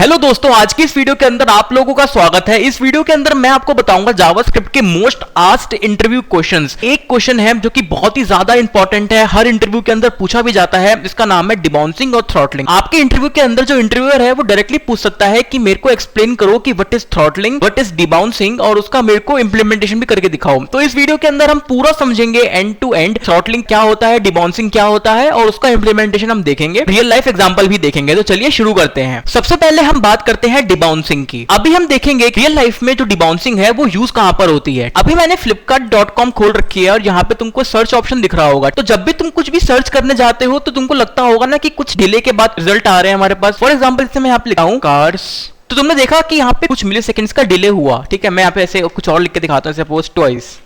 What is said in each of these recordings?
Hello दोस्तों, आज की इस वीडियो के अंदर आप लोगों का स्वागत है। इस वीडियो के अंदर मैं आपको बताऊंगा जावास्क्रिप्ट के मोस्ट आस्क्ड इंटरव्यू क्वेश्चंस। एक क्वेश्चन है जो कि बहुत ही ज्यादा इंपॉर्टेंट है, हर इंटरव्यू के अंदर पूछा भी जाता है। इसका नाम है डिबाउंसिंग और थ्रॉटलिंग। आपके इंटरव्यू के अंदर जो इंटरव्यूअर है वो डायरेक्टली पूछ सकता है कि मेरे को एक्सप्लेन करो कि what is throttling, what is debouncing, और उसका मेरे को इंप्लीमेंटेशन भी करके दिखाओ। तो इस वीडियो के अंदर हम पूरा समझेंगे एंड टू एंड, थ्रॉटलिंग क्या होता है, डिबाउंसिंग क्या होता है, और उसका इंप्लीमेंटेशन हम देखेंगे, रियल लाइफ एग्जांपल भी देखेंगे। तो चलिए शुरू करते हैं। सबसे पहले हम बात करते हैं डिबाउंसिंग की। अभी हम देखेंगे रियल लाइफ में जो डिबाउंसिंग है वो यूज कहां पर होती है। अभी मैंने flipkart.com खोल रखी है और यहाँ पे तुमको सर्च ऑप्शन दिख रहा होगा। तो जब भी तुम कुछ भी सर्च करने जाते हो तो तुमको लगता होगा ना कि कुछ डिले के बाद रिजल्ट आ रहे हैं हमारे पास। फॉर एग्जाम्पल जैसे मैं यहाँ पे लिखा हूं कार्स, तो तुमने देखा कि यहाँ पे कुछ मिली सेकेंड्स का डिले हुआ। ठीक है, मैं यहाँ पे ऐसे कुछ और लिख के दिखाता हूँ, सपोज ट्वाइस।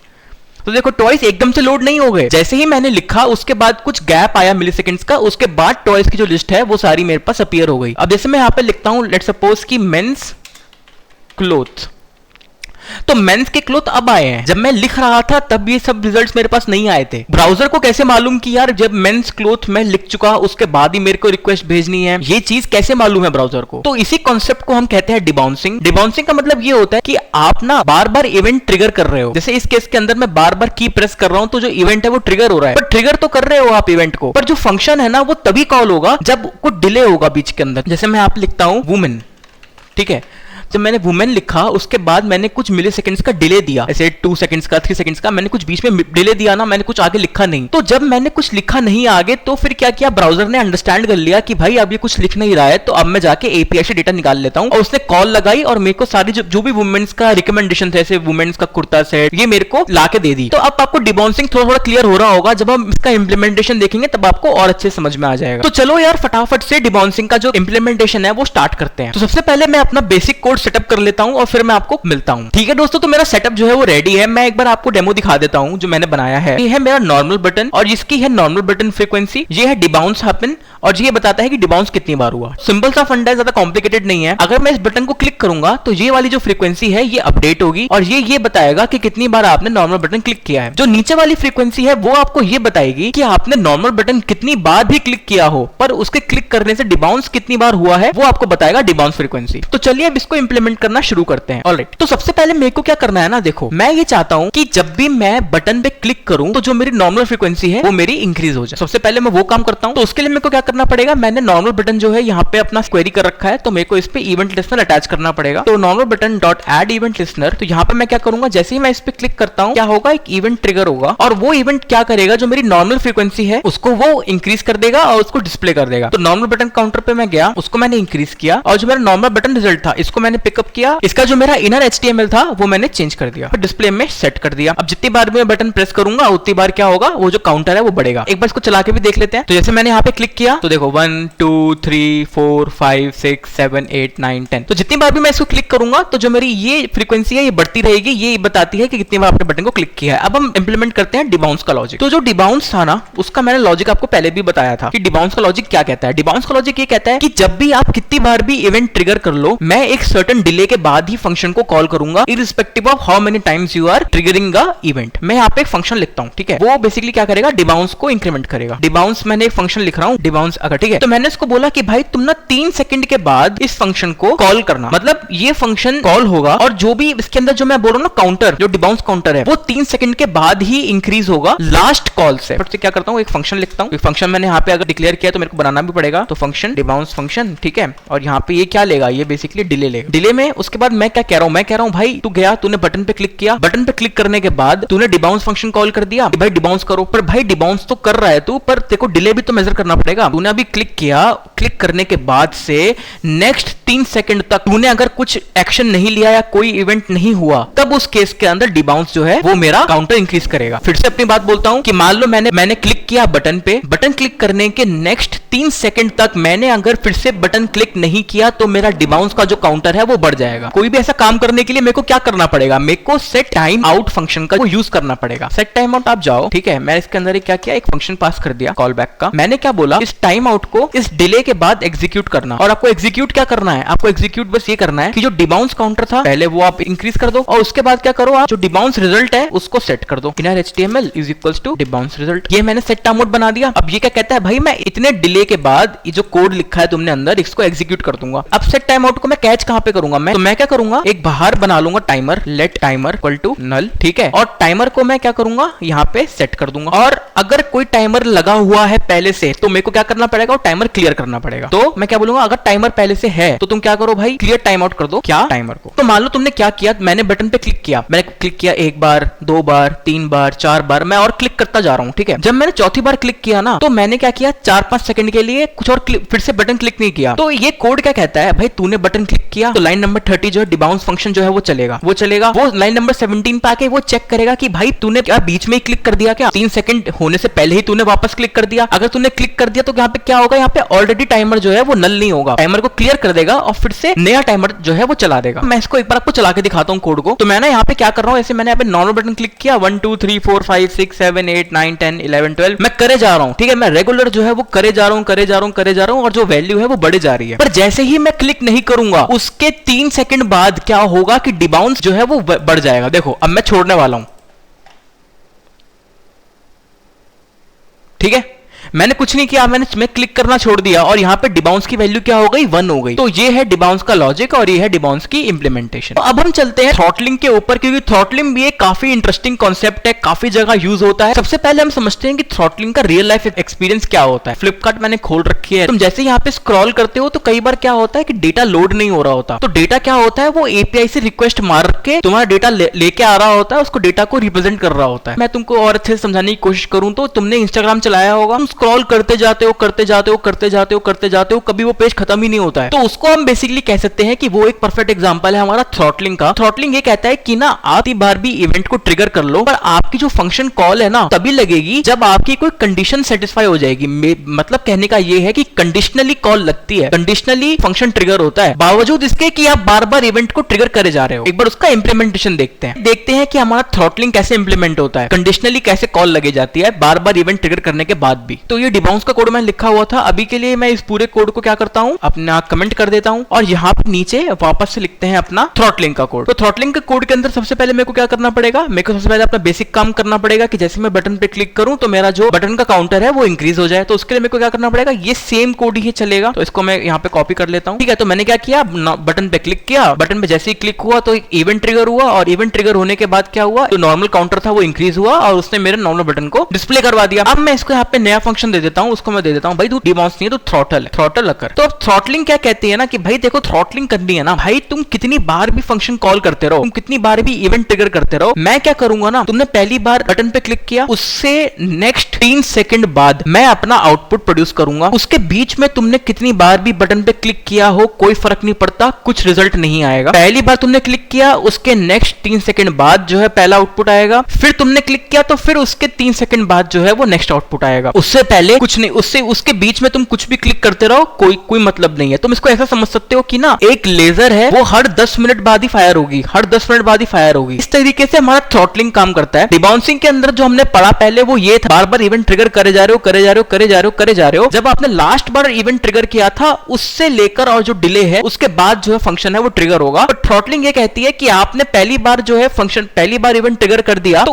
तो देखो ट्वाइस एकदम से लोड नहीं हो गए। जैसे ही मैंने लिखा उसके बाद कुछ गैप आया मिली सेकेंड्स का, उसके बाद ट्वाइस की जो लिस्ट है वो सारी मेरे पास अपीयर हो गई। अब जैसे मैं यहाँ पे लिखता हूँ लेट्स सपोज कि मेंस क्लोथ, तो मेंस के क्लोथ अब आए हैं। जब मैं लिख रहा था तब ये सब रिजल्ट्स मेरे पास नहीं आए थे। ब्राउजर को कैसे मालूम कि यार जब मेंस क्लोथ मैं लिख चुका उसके बाद ही मेरे को रिक्वेस्ट भेजनी है, ये चीज कैसे मालूम है ब्राउजर को? तो इसी कॉन्सेप्ट को हम कहते हैं डिबाउंसिंग। डिबाउंसिंग का मतलब ये होता है कि आप ना बार बार इवेंट ट्रिगर कर रहे हो। जैसे इस केस के अंदर मैं बार बार की प्रेस कर रहा हूं तो जो इवेंट है वो ट्रिगर हो रहा है, पर ट्रिगर तो कर रहे हो आप इवेंट को, पर जो फंक्शन है ना वो तभी कॉल होगा जब कुछ डिले होगा बीच के अंदर। जैसे मैं यहाँ पे लिखता हूं वुमेन, ठीक है, जब मैंने वुमेन लिखा उसके बाद मैंने कुछ मिली सेकंड्स का डिले दिया, ऐसे 2 सेकंड्स का 3 सेकंड्स का मैंने कुछ बीच में डिले दिया ना, मैंने कुछ आगे लिखा नहीं। तो जब मैंने कुछ लिखा नहीं आगे तो फिर क्या किया, ब्राउजर ने अंडरस्टैंड कर लिया कि भाई अब ये कुछ लिख नहीं रहा है, तो अब मैं जाके एपीआई से डेटा निकाल लेता हूं। और उसने कॉल लगाई और मेरे को सारी जो भी वुमेन्स का रिकमेंडेशन थे, जैसे वुमेन्स का कुर्ता सेट, ये मेरे को लाके दे दी। तो अब आपको डिबाउंसिंग थोड़ा थोड़ा क्लियर हो रहा होगा। जब हम इसका इंप्लीमेंटेशन देखेंगे तब आपको और अच्छे समझ में आ जाएगा। तो चलो यार फटाफट से डिबाउंसिंग का जो इंप्लीमेंटेशन है वो स्टार्ट करते हैं। तो सबसे पहले मैं अपना बेसिक कोड सेटअप कर लेता हूं और फिर मैं आपको मिलता हूं। ठीक है दोस्तों, तो मेरा सेटअप जो है वो रेडी है। मैं एक बार आपको डेमो दिखा देता हूं जो मैंने बनाया है। ये है मेरा नॉर्मल बटन और इसकी है नॉर्मल बटन फ्रीक्वेंसी। ये है डिबाउंस हैपन और ये बताता है कि डिबाउंस कितनी बार हुआ। सिंपल सा फंडा है, ज्यादा कॉम्प्लिकेटेड नहीं है। अगर मैं इस बटन को क्लिक करूंगा तो ये वाली जो फ्रीक्वेंसी है ये अपडेट होगी और ये बताएगा कि कितनी बार आपने नॉर्मल बटन क्लिक किया है। जो नीचे वाली फ्रीक्वेंसी है वो आपको ये बताएगी कि आपने नॉर्मल बटन कितनी बार भी क्लिक किया हो, पर उसके क्लिक करने से डिबाउंस कितनी बार हुआ है वो आपको बताएगा डिबाउंस फ्रीक्वेंसी। तो चलिए अब इसको इंप्लीमेंट करना शुरू करते हैं। ऑलराइट, तो सबसे पहले मेरे को क्या करना है ना, देखो मैं ये चाहता हूं कि जब भी मैं बटन पे क्लिक करूं तो जो मेरी नॉर्मल फ्रीक्वेंसी है वो मेरी इंक्रीज हो जाए। सबसे पहले मैं वो काम करता हूं। तो उसके लिए मेरे को क्या करना पड़ेगा, मैंने नॉर्मल बटन जो है यहाँ पे अपना क्वेरी कर रखा है, तो मेरे को इस पे इवेंट लिस्नर अटैच करना पड़ेगा। तो normal button dot add event listener, तो यहाँ पे मैं क्या करूंगा, जैसे ही मैं इस पे क्लिक करता हूँ क्या होगा, एक इवेंट ट्रिगर होगा और वो इवेंट क्या करेगा, जो मेरी नॉर्मल फ्रीक्वेंसी है उसको वो इंक्रीज कर देगा और उसको डिस्प्ले कर देगा। तो नॉर्मल बटन काउंटर पे मैं गया, उसको मैंने इंक्रीज किया और जो मेरा नॉर्मल बटन रिजल्ट था इसको मैंने पिकअप किया। इसका जो मेरा इनर HTML था वो मैंने चेंज कर दिया, फिर डिस्प्ले में सेट कर दिया। अब जितनी बार मैं बटन प्रेस करूंगा उतनी बार क्या होगा, वो जो काउंटर है वो बढ़ेगा। एक बार इसको चला के भी देख लेते हैं। तो जैसे मैंने यहाँ पे क्लिक किया तो देखो 1 2 3 4 5 6 7 8 9 10, तो जितनी बार भी मैं इसको क्लिक करूंगा तो जो मेरी ये फ्रीक्वेंसी है ये बढ़ती रहेगी। ये बताती है कि कितनी बार आपने बटन को क्लिक किया है। अब हम इंप्लीमेंट करते हैं डिबाउंस का लॉजिक। तो जो डिबाउंस था ना उसका मैंने लॉजिक आपको पहले भी बताया था कि डिबाउंस का लॉजिक क्या कहता है। डिबाउंस का लॉजिक ये कहता है कि जब भी आप कितनी बार भी इवेंट ट्रिगर कर लो, मैं एक सर्टेन डिले के बाद ही फंक्शन को कॉल करूंगा irrespective of how many times you are triggering the event. मैं यहाँ पे एक फंक्शन लिखता हूँ, ठीक है, वो बेसिकली क्या करेगा, डिबाउंस को इंक्रीमेंट करेगा। डिबाउंस मैंने एक फंक्शन लिख रहा हूँ डिबाउंस अगर, ठीक है, तो मैंने इसको बोला कि भाई तुम ना 3 सेकंड के बाद इस फंक्शन को कॉल करना, मतलब ये फंक्शन कॉल होगा और जो भी इसके अंदर जो मैं बोल रहा हूँ ना काउंटर, जो डिबाउंस काउंटर है वो 3 सेकंड के बाद ही इंक्रीज होगा लास्ट कॉल से। फिर से क्या करता हूँ, एक फंक्शन लिखता हूँ। एक फंक्शन मैंने यहाँ पे अगर डिक्लेयर किया तो मेरे को बनाना भी पड़ेगा, तो फंक्शन डिबाउंस फंक्शन, ठीक है, और यहाँ पे ये क्या लेगा, ये बेसिकली डिले लेगा। डिले में उसके बाद मैं क्या कह रहा हूँ, मैं कह रहा हूँ भाई तू गया, तूने बटन पे क्लिक किया, बटन पे क्लिक करने के बाद तूने डिबाउंस फंक्शन कॉल कर दिया, भाई डिबाउंस करो। पर भाई डिबाउंस तो कर रहा है तू, पर तेरे को डिले भी तो मेजर करना पड़ेगा। तूने अभी क्लिक किया, क्लिक करने के बाद से नेक्स्ट 3 सेकंड तक तूने अगर कुछ एक्शन नहीं लिया या कोई इवेंट नहीं हुआ, तब उस केस के अंदर डिबाउंस जो है वो मेरा काउंटर इंक्रीज करेगा। फिर से अपनी बात बोलता हूं कि मान लो मैंने क्लिक किया बटन पे, बटन क्लिक करने के नेक्स्ट 3 सेकंड तक मैंने अगर फिर से बटन क्लिक नहीं किया तो मेरा डिबाउंस का जो काउंटर है है वो बढ़ जाएगा। कोई भी ऐसा काम करने के लिए मेरे को क्या करना पड़ेगा, मेरे को सेट टाइम आउट फंक्शन का यूज करना पड़ेगा। सेट टाइम आउट आप जाओ, ठीक है, मैं इसके अंदर क्या किया, एक फंक्शन पास कर दिया कॉल बैक का। मैंने क्या बोला, इस टाइम आउट को इस डिले के बाद एग्जीक्यूट करना। और आपको एग्जीक्यूट क्या करना है, आपको एग्जीक्यूट बस ये करना है कि जो डिबाउंस काउंटर था पहले वो आप इंक्रीज कर दो, और उसके बाद क्या करो, आप जो डिबाउंस रिजल्ट है उसको सेट कर दो। Inner HTML is equals to debounce result. ये मैंने सेट टाइम आउट बना दिया। अब ये क्या कहता है, भाई मैं इतने डिले के बाद ये जो कोड लिखा है तुमने अंदर, इसको एग्जीक्यूट कर दूंगा। अब सेट टाइम आउट को मैं कैच कहां पे करूंगा, मैं क्या करूंगा, एक बाहर बना लूंगा timer, let timer equal to null, ठीक है, और टाइमर को मैं क्या करूंगा, यहां पे सेट कर दूंगा। और अगर कोई टाइमर लगा हुआ है पहले से तो मेरे को क्या करना पड़ेगा, वो टाइमर क्लियर करना पड़ेगा। तो मैं क्या बोलूंगा, अगर टाइमर पहले से है तो तुम क्या करो भाई, क्लियर टाइम आउट कर दो क्या टाइमर को। तो मान लो तुमने क्या किया, मैंने बटन पे क्लिक किया, मैंने क्लिक किया एक बार, दो बार, तीन बार, चार बार, मैं और क्लिक करता जा रहा हूं, ठीक है। जब मैंने चौथी बार क्लिक किया ना, तो मैंने क्या किया, 4-5 सेकंड के लिए कुछ और फिर से बटन क्लिक नहीं किया। तो ये कोड क्या कहता है, भाई तूने बटन क्लिक किया तो लाइन नंबर 30 जो है डिबाउंस फंक्शन जो है वो चलेगा। वो लाइन नंबर 17 पे आके वो चेक करेगा कि भाई तूने क्या बीच में ही क्लिक कर दिया, क्या 3 सेकंड होने से पहले ही तूने वापस क्लिक कर दिया। अगर तूने क्लिक कर दिया तो यहाँ पे क्या होगा, यहाँ पे ऑलरेडी टाइमर जो है वो नल नहीं होगा, टाइमर को क्लियर कर देगा और फिर से नया टाइमर जो है वो चला देगा। मैं इसको एक बार आपको चला के दिखाता हूँ कोड को। तो मैं ना यहाँ पे क्या कर रहा हूँ, ऐसे मैंने यहाँ पे नॉर्मल बटन क्लिक किया, 1 2 3 4 5 6 7 8 9 10 11 12 मैं करे जा रहा हूँ, ठीक है, मैं रेगुलर जो है वो करे जा रहा हूँ और जो वैल्यू है वो बढ़े जा रही है। पर जैसे ही मैं क्लिक नहीं करूंगा उसके 3 सेकंड बाद क्या होगा कि डिबाउंस जो है वो बढ़ जाएगा। देखो अब मैं छोड़ने वाला हूं, ठीक है, मैंने कुछ नहीं किया, मैं क्लिक करना छोड़ दिया और यहां पे डिबाउंस की वैल्यू क्या हो गई, 1 हो गई। तो ये है डिबाउंस का लॉजिक और ये है डिबाउंस की इंप्लीमेंटेशन। तो अब हम चलते हैं थ्रॉटलिंग के ऊपर, क्योंकि थ्रॉटलिंग भी एक काफी इंटरेस्टिंग कॉन्सेप्ट है, काफी जगह यूज होता है। सबसे पहले हम समझते हैं कि थ्रॉटलिंग का रियल लाइफ एक्सपीरियंस क्या होता है। फ्लिपकार्ट मैंने खोल रखी है, तुम जैसे यहाँ पे स्क्रॉल करते हो तो कई बार क्या होता है कि डेटा लोड नहीं हो रहा होता। तो डेटा क्या होता है, वो एपीआई से रिक्वेस्ट मार के तुम्हारा डेटा लेके आ रहा होता है, उसको डेटा को रिप्रेजेंट कर रहा होता है। मैं तुमको और अच्छे से समझाने की कोशिश करूं तो तुमने इंस्टाग्राम चलाया होगा, तुम स्क्रॉल करते जाते हो, कभी वो पेज खत्म ही नहीं होता है। तो उसको हम बेसिकली कह सकते हैं कि वो एक परफेक्ट एग्जांपल है हमारा थ्रॉटलिंग का। थ्रॉटलिंग ये कहता है कि ना आप एक बार भी इवेंट को ट्रिगर कर लो, पर आपकी जो फंक्शन कॉल है ना तभी लगेगी जब आपकी कोई कंडीशन सेटिस्फाई हो जाएगी। मतलब कहने का ये है कि कंडीशनली कॉल लगती है, कंडीशनली फंक्शन ट्रिगर होता है, बावजूद इसके कि आप बार बार इवेंट को ट्रिगर करे जा रहे हो। एक बार उसका इंप्लीमेंटेशन देखते हैं कि हमारा थ्रॉटलिंग कैसे इंप्लीमेंट होता है, कंडीशनली कैसे कॉल लगे जाती है बार बार इवेंट ट्रिगर करने के बाद भी। तो ये डिबाउंस का कोड में लिखा हुआ था। अभी के लिए मैं इस पूरे कोड को क्या करता हूं, अपना कमेंट कर देता हूं और यहां पर नीचे वापस से लिखते हैं अपना थ्रॉटलिंग का कोड। तो थ्रॉटलिंग के कोड के अंदर सबसे पहले मेरे को क्या करना पड़ेगा, मेरे को सबसे पहले अपना बेसिक काम करना पड़ेगा कि जैसे मैं बटन पे क्लिक करूं तो मेरा जो बटन का काउंटर है वो इंक्रीज हो जाए। तो उसके लिए मेरे को क्या करना पड़ेगा, ये सेम कोड ही चलेगा। तो इसको मैं यहां पे कॉपी कर लेता हूं, ठीक है। तो मैंने क्या किया, बटन पे क्लिक किया, बटन पे जैसे ही क्लिक हुआ तो एक इवेंट ट्रिगर हुआ और इवेंट ट्रिगर होने के बाद क्या हुआ, जो नॉर्मल काउंटर था वो इंक्रीज हुआ और उसने मेरे नॉर्मल बटन को डिस्प्ले करवा दिया। अब मैं इसको यहाँ पे नया फंक्शन दे देता हूं, उसको मैं दे देता हूं भाई तू डिबाउंस नहीं है, तो थ्रॉटल है, थ्रॉटल अकर। तो अब थ्रॉटलिंग क्या कहती है ना कि भाई देखो थ्रॉटलिंग करनी है ना भाई, तुम कितनी बार भी फंक्शन कॉल करते रहो, तुम कितनी बार भी इवेंट ट्रिगर करते रहो। मैं क्या करूंगा ना, तुमने पहली बार बटन पे क्लिक किया, उससे नेक्स्ट 3 सेकंड बाद मैं अपना आउटपुट प्रोड्यूस करूंगा। उसके बीच में तुमने कितनी बार भी बटन पे क्लिक किया हो कोई फर्क नहीं पड़ता, कुछ रिजल्ट नहीं आएगा। पहली बार तुमने क्लिक किया, उसके नेक्स्ट 3 सेकंड बाद जो है पहला आउटपुट आएगा, फिर तुमने क्लिक किया तो फिर उसके 3 सेकंड बाद जो है वो नेक्स्ट आउटपुट आएगा। उससे पहले कुछ नहीं, उसके बीच में तुम कुछ भी क्लिक करते रहो, कोई मतलब नहीं है। तुम इसको ऐसा समझ सकते हो कि ना एक लेजर है, वो हर 10 मिनट बाद ही फायर होगी, हर 10 मिनट बाद ही फायर होगी। इस तरीके से हमारा थ्रॉटलिंग काम करता है। डिबाउंसिंग के अंदर जो हमने पढ़ा पहले वो ये था, बार बार इवेंट ट्रिगर करे जा रहे हो। जब आपने लास्ट बार इवेंट ट्रिगर किया था उससे लेकर और जो डिले है उसके बाद जो है फंक्शन है वो ट्रिगर होगा। तो थ्रॉटलिंग ये कहती है कि आपने पहली बार जो है फंक्शन पहली बार इवेंट ट्रिगर कर दिया तो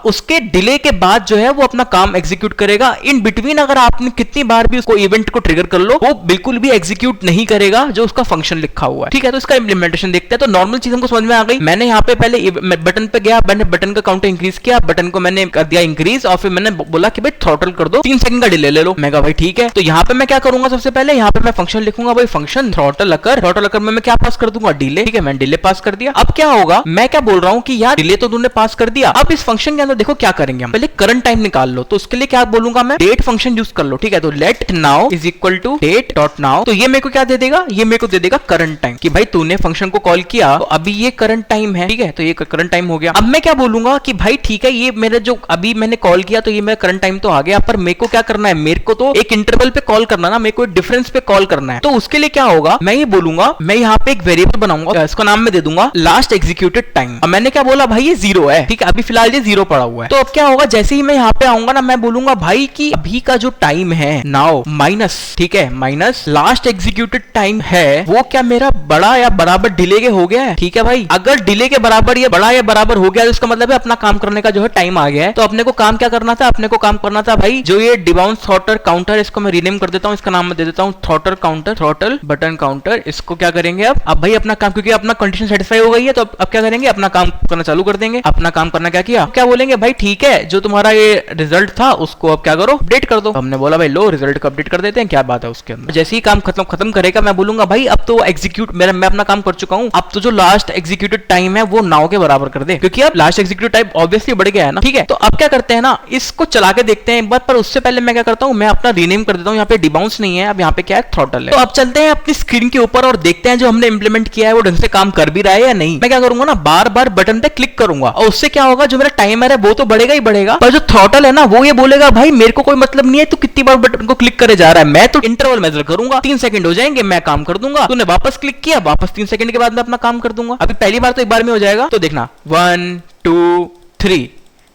उसके डिले के बाद जो है वो अपना काम एग्जीक्यूट करेगा। इन बिटवीन अगर आपने कितनी बार भी उसको इवेंट को ट्रिगर कर लो, वो बिल्कुल भी एग्जीक्यूट नहीं करेगा जो उसका फंक्शन लिखा हुआ है, ठीक है। तो इसका इंप्लीमेंटेशन देखते हैं। तो नॉर्मल चीज हमको समझ में आ गई। मैंने यहाँ पे पहले बटन पे गया, मैंने बटन का काउंटर इंक्रीज किया, बटन को मैंने कर दिया इंक्रीज और फिर मैंने बोला कि भाई थ्रॉटल कर दो, 3 सेकंड का डिले ले लो। मैं कहा भाई ठीक है। तो यहाँ पे मैं क्या करूंगा, सबसे पहले यहाँ पे मैं फंक्शन लिखूंगा भाई फंक्शन थ्रॉटल अकर में मैं क्या पास कर दूंगा, डिले, ठीक है। मैंने डिले पास कर दिया। अब क्या होगा, मैं क्या बोल रहा हूँ कि यार डिले तो तूने पास कर दिया, अब इस फंक्शन के अंदर देखो क्या करेंगे हम, पहले करंट टाइम निकाल लो। तो उसके लिए क्या बोलूंगा मैं, डेट फंक्शन यूज कर लो, ठीक है। तो let now is equal to date dot now, तो ये मेरे को क्या दे देगा, ये मेरे को दे देगा करंट टाइम, कि भाई तूने फंक्शन को कॉल किया तो अभी ये करंट टाइम है, ठीक है। तो ये करंट टाइम हो गया। अब मैं क्या बोलूंगा कि भाई ठीक है, ये मेरे जो अभी मैंने कॉल किया तो ये मेरा करंट टाइम तो आ गया, पर मेरे को क्या करना है, मेरे को तो एक इंटरवल पे कॉल करना ना, मेरे को एक डिफरेंस पे कॉल करना है। तो उसके लिए क्या होगा, मैं ये बोलूंगा, मैं यहाँ पे एक वेरिएबल बनाऊंगा, इसका नाम मैं दे दूंगा लास्ट एग्जीक्यूटेड टाइम। अब मैंने क्या बोला, भाई ये 0 है, ठीक है, अभी फिलहाल ये 0 पड़ा हुआ है। तो अब क्या होगा, जैसे ही मैं यहाँ पे आऊंगा ना, मैं बोलूंगा भाई कि अभी का जो टाइम है नाउ माइनस, ठीक है, माइनस लास्ट एग्जीक्यूटेड टाइम है, वो क्या मेरा बड़ा या बराबर डिले के हो गया है, ठीक है भाई। अगर डिले के बराबर या बड़ा या बराबर हो गया तो इसका मतलब है अपना काम करने का जो है टाइम आ गया है। तो अपने को काम क्या करना था, अपने को काम करना था भाई, जो ये डिबाउंस थ्रॉटल काउंटर, इसको मैं रीनेम कर देता हूं, इसका नाम मैं दे देता हूं throttle counter, throttle button counter. इसको क्या करेंगे, अब भाई अपना काम, क्योंकि अपना कंडीशन सेटिस्फाई हो गई है, तो अब क्या करेंगे, अपना काम करना चालू कर देंगे। अपना काम करना क्या किया, क्या बोलेंगे भाई ठीक है, जो तुम्हारा ये रिजल्ट था उसको अब क्या करो, अपडेट कर दो। हमने बोला भाई लो रिजल्ट को अपडेट कर देते हैं, क्या बात है उसके अंदर। जैसे ही काम खत्म करेगा, मैं बोलूंगा भाई अब तो एग्जीक्यूट, मैं अपना काम कर चुका हूं, अब तो जो लास्ट एग्जीक्यूटेड टाइम है वो नाउ के बराबर कर दे, क्योंकि अब लास्ट एग्जीक्यूटेड टाइम ऑब्वियसली बढ़ गया है ना, ठीक है। तो अब क्या करते हैं ना, इसको चला के देखते हैं एक बार, पर उससे पहले मैं क्या करता हूं, मैं अपना रीनेम कर देता हूं, यहाँ पे डिबाउंस नहीं है, अब यहाँ पे क्या है, थ्रॉटल है। तो अब चलते हैं अपनी स्क्रीन के ऊपर और देखते हैं जो हमने इंप्लीमेंट किया है वो ढंग से काम कर भी रहा है या नहीं। मैं क्या करूंगा ना, बार बार बटन पे क्लिक करूंगा और उससे क्या होगा, जो मेरा टाइमर है वो तो बढ़ेगा ही बढ़ेगा, पर जो थ्रॉटल है ना वो ये बोलेगा भाई मेरे को कोई मतलब नहीं है तू कितनी बार बटन को क्लिक करे जा रहा है, मैं तो इंटरवल मेजर करूंगा, 3 सेकंड हो जाएंगे, मैं काम कर दूंगा, तूने वापस क्लिक किया, वापस 3 सेकंड के बाद मैं अपना काम कर दूंगा। अभी पहली बार तो एक बार में हो जाएगा, तो देखना 1 2 3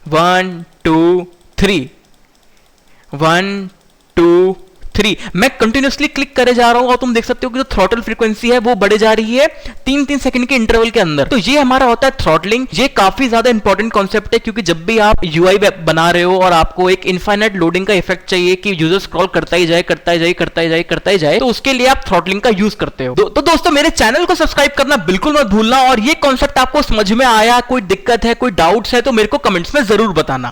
1 2 3 1 2 3, मैं कंटिन्यूसली क्लिक करे जा रहा हूं और तुम देख सकते हो कि जो थ्रॉटल फ्रीक्वेंसी है वो बढ़े जा रही है 3-3 सेकंड के इंटरवल के अंदर। तो ये हमारा होता है थ्रॉटलिंग। ये काफी ज्यादा इंपॉर्टेंट कॉन्सेप्ट है, क्योंकि जब भी आप यूआई बना रहे हो और आपको एक इनफाइनाइट लोडिंग का इफेक्ट चाहिए कि यूजर स्क्रॉल करता ही जाए, तो उसके लिए आप थ्रॉटलिंग का यूज करते हो। तो दोस्तों मेरे चैनल को सब्सक्राइब करना बिल्कुल मत भूलना, और ये कॉन्सेप्ट आपको समझ में आया, कोई दिक्कत है, कोई डाउट्स है तो मेरे को कमेंट्स में जरूर बताना।